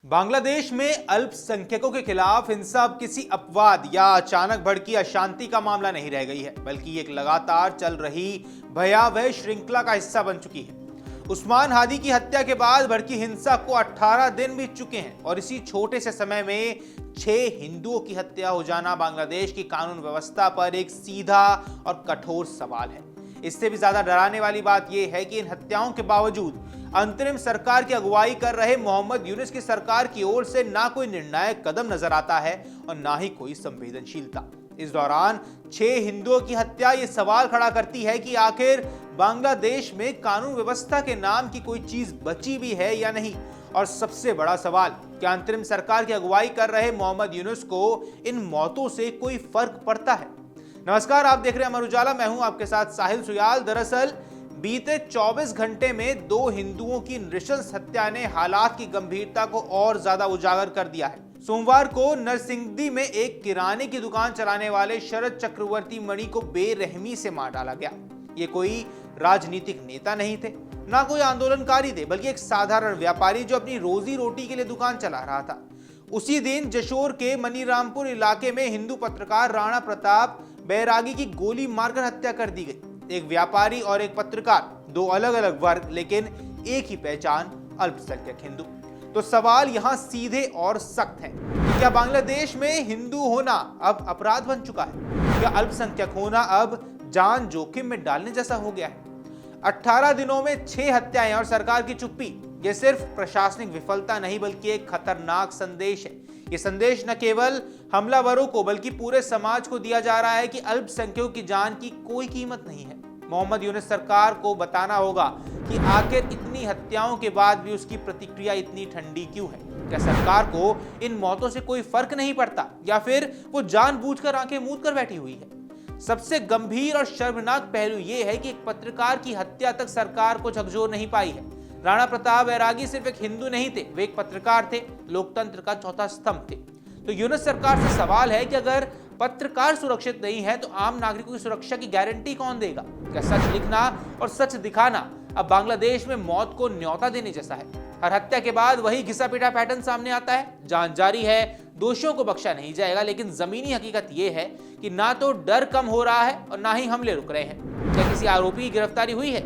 बांग्लादेश में अल्पसंख्यकों के खिलाफ हिंसा अब किसी अपवाद या अचानक भड़की अशांति का मामला नहीं रह गई है, बल्कि एक लगातार चल रही भयावह श्रृंखला का हिस्सा बन चुकी है। उस्मान हादी की हत्या के बाद भड़की हिंसा को 18 दिन बीत चुके हैं और इसी छोटे से समय में 6 हिंदुओं की हत्या हो जाना बांग्लादेश की कानून व्यवस्था पर एक सीधा और कठोर सवाल है। इससे भी ज्यादा डराने वाली बात यह है कि इन हत्याओं के बावजूद अंतरिम सरकार की अगुवाई कर रहे मोहम्मद यूनुस की सरकार की ओर से ना कोई निर्णायक कदम नजर आता है और ना ही कोई संवेदनशीलता। इस दौरान 6 हिंदुओं की हत्या ये सवाल खड़ा करती है कि आखिर बांग्लादेश में कानून व्यवस्था के नाम की कोई चीज बची भी है या नहीं। और सबसे बड़ा सवाल, क्या अंतरिम सरकार की अगुवाई कर रहे मोहम्मद यूनुस को इन मौतों से कोई फर्क पड़ता है? नमस्कार, आप देख रहे हैं अमर उजाला। मैं हूं आपके साथ साहिल सुयाल। दरअसल बीते 24 घंटे में 2 हिंदुओं की नृशंस हत्या ने हालात की गंभीरता को और ज्यादा उजागर कर दिया है। सोमवार को नरसिंहदी में एक किराने की दुकान चलाने वाले शरद चक्रवर्ती मणि को बेरहमी से मार डाला गया। ये कोई राजनीतिक नेता नहीं थे, ना कोई आंदोलनकारी थे, बल्कि एक साधारण व्यापारी जो अपनी रोजी रोटी के लिए दुकान चला रहा था। उसी दिन जशोर के मनीरामपुर इलाके में हिंदू पत्रकार राणा प्रताप बैरागी की गोली मारकर हत्या कर दी गई। एक व्यापारी और एक पत्रकार, 2 अलग अलग वर्ग, लेकिन एक ही पहचान, अल्पसंख्यक हिंदू। तो सवाल यहां सीधे और सख्त है कि क्या बांग्लादेश में हिंदू होना अब अपराध बन चुका है? क्या अल्पसंख्यक होना अब जान जोखिम में डालने जैसा हो गया है? 18 दिनों में 6 हत्याएं और सरकार की चुप्पी, यह सिर्फ प्रशासनिक विफलता नहीं बल्कि एक खतरनाक संदेश है। ये संदेश न केवल हमलावरों को बल्कि पूरे समाज को दिया जा रहा है कि अल्पसंख्यकों की जान की कोई कीमत नहीं है। मोहम्मद यूनुस सरकार को बताना होगा कि आखिर इतनी हत्याओं के बाद भी उसकी प्रतिक्रिया इतनी ठंडी क्यों है। क्या सरकार को इन मौतों से कोई फर्क नहीं पड़ता या फिर वो जानबूझकर आंखें मूंद कर बैठी हुई है? सबसे गंभीर और शर्मनाक पहलू यह है कि एक पत्रकार की हत्या तक सरकार को झकझोर नहीं पाई है। राणा प्रताप बैरागी सिर्फ एक हिंदू नहीं थे, वे एक पत्रकार थे, लोकतंत्र का चौथा स्तंभ थे। तो यूनुस सरकार से सवाल है कि अगर पत्रकार सुरक्षित नहीं है तो आम नागरिकों की सुरक्षा की गारंटी कौन देगा? क्या सच लिखना और सच दिखाना अब बांग्लादेश में मौत को न्योता देने जैसा है? हर हत्या के बाद वही घिसा पीटा पैटर्न सामने आता है। जांच जारी है, दोषियों को बख्शा नहीं जाएगा, लेकिन जमीनी हकीकत यह है कि ना तो डर कम हो रहा है और ना ही हमले रुक रहे हैं। क्या किसी आरोपी की गिरफ्तारी हुई है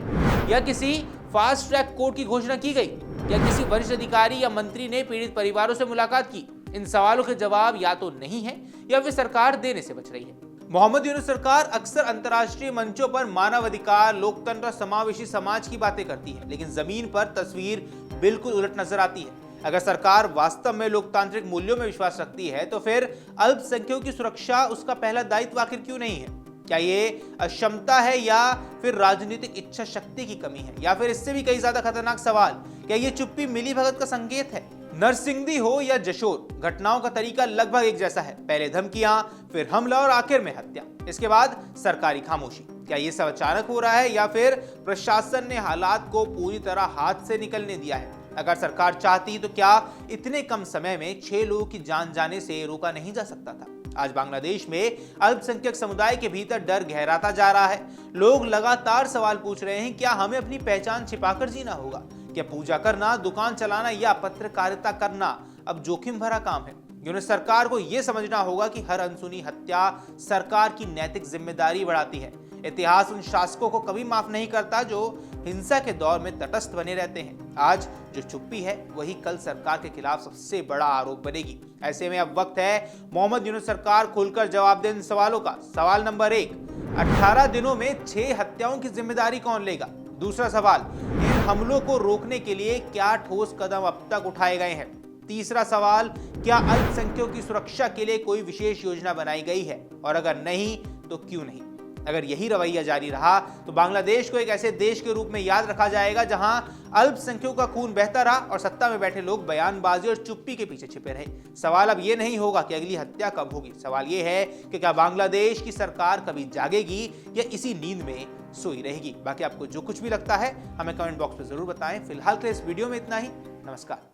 या किसी फास्ट ट्रैक कोर्ट की घोषणा की गई या किसी वरिष्ठ अधिकारी या मंत्री ने पीड़ित परिवारों से मुलाकात की? इन सवालों के जवाब या तो नहीं है या फिर सरकार देने से बच रही है। मोहम्मद यूनुस सरकार अक्सर अंतर्राष्ट्रीय मंचों पर मानवाधिकार, लोकतंत्र और समावेशी समाज की बातें करती है, लेकिन जमीन पर तस्वीर बिल्कुल उलट नजर आती है। अगर सरकार वास्तव में लोकतांत्रिक मूल्यों में विश्वास रखती है तो फिर अल्पसंख्यकों की सुरक्षा उसका पहला दायित्व आखिर क्यों नहीं है? क्या ये अक्षमता है या फिर राजनीतिक इच्छा शक्ति की कमी है, या फिर इससे भी कई ज्यादा खतरनाक सवाल, क्या ये चुप्पी मिलीभगत का संकेत है? नरसिंहदी हो या जशोर, घटनाओं का तरीका लगभग एक जैसा है। पहले धमकियां, फिर हमला और आखिर में हत्या, इसके बाद सरकारी खामोशी। क्या ये सब अचानक हो रहा है या फिर प्रशासन ने हालात को पूरी तरह हाथ से निकलने दिया है? अगर सरकार चाहती तो क्या इतने कम समय में 6 लोगों की जान जाने से रोका नहीं जा सकता था? आज बांग्लादेश में अल्पसंख्यक समुदाय के भीतर डर गहराता जा रहा है। लोग लगातार सवाल पूछ रहे हैं, क्या हमें अपनी पहचान छिपाकर जीना होगा? क्या पूजा करना, दुकान चलाना या पत्रकारिता करना अब जोखिम भरा काम है? यूनुस सरकार को यह समझना होगा कि हर अनसुनी हत्या सरकार की नैतिक जिम्मेदारी बढ़ाती है। इतिहास उन शासकों को कभी माफ नहीं करता जो हिंसा के दौर में तटस्थ बने रहते हैं। आज जो चुप्पी है वही कल सरकार के खिलाफ सबसे बड़ा आरोप बनेगी। ऐसे में अब वक्त है मोहम्मद यूनुस सरकार खुलकर जवाब दे इन सवालों का। सवाल नंबर 1, 18 दिनों में 6 हत्याओं की जिम्मेदारी कौन लेगा? दूसरा सवाल, इन हमलों को रोकने के लिए क्या ठोस कदम अब तक उठाए गए हैं? तीसरा सवाल, क्या अल्पसंख्यकों की सुरक्षा के लिए कोई विशेष योजना बनाई गई है और अगर नहीं तो क्यों नहीं? अगर यही रवैया जारी रहा तो बांग्लादेश को एक ऐसे देश के रूप में याद रखा जाएगा जहां अल्पसंख्यकों का खून बहता रहा और सत्ता में बैठे लोग बयानबाजी और चुप्पी के पीछे छिपे रहे। सवाल अब यह नहीं होगा कि अगली हत्या कब होगी, सवाल यह है कि क्या बांग्लादेश की सरकार कभी जागेगी या इसी नींद में सोई रहेगी। बाकी आपको जो कुछ भी लगता है हमें कमेंट बॉक्स में जरूर बताएं। फिलहाल के इस वीडियो में इतना ही। नमस्कार।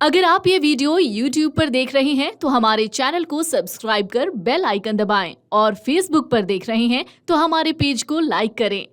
अगर आप ये वीडियो YouTube पर देख रहे हैं तो हमारे चैनल को सब्सक्राइब कर बेल आइकन दबाएं और Facebook पर देख रहे हैं तो हमारे पेज को लाइक करें।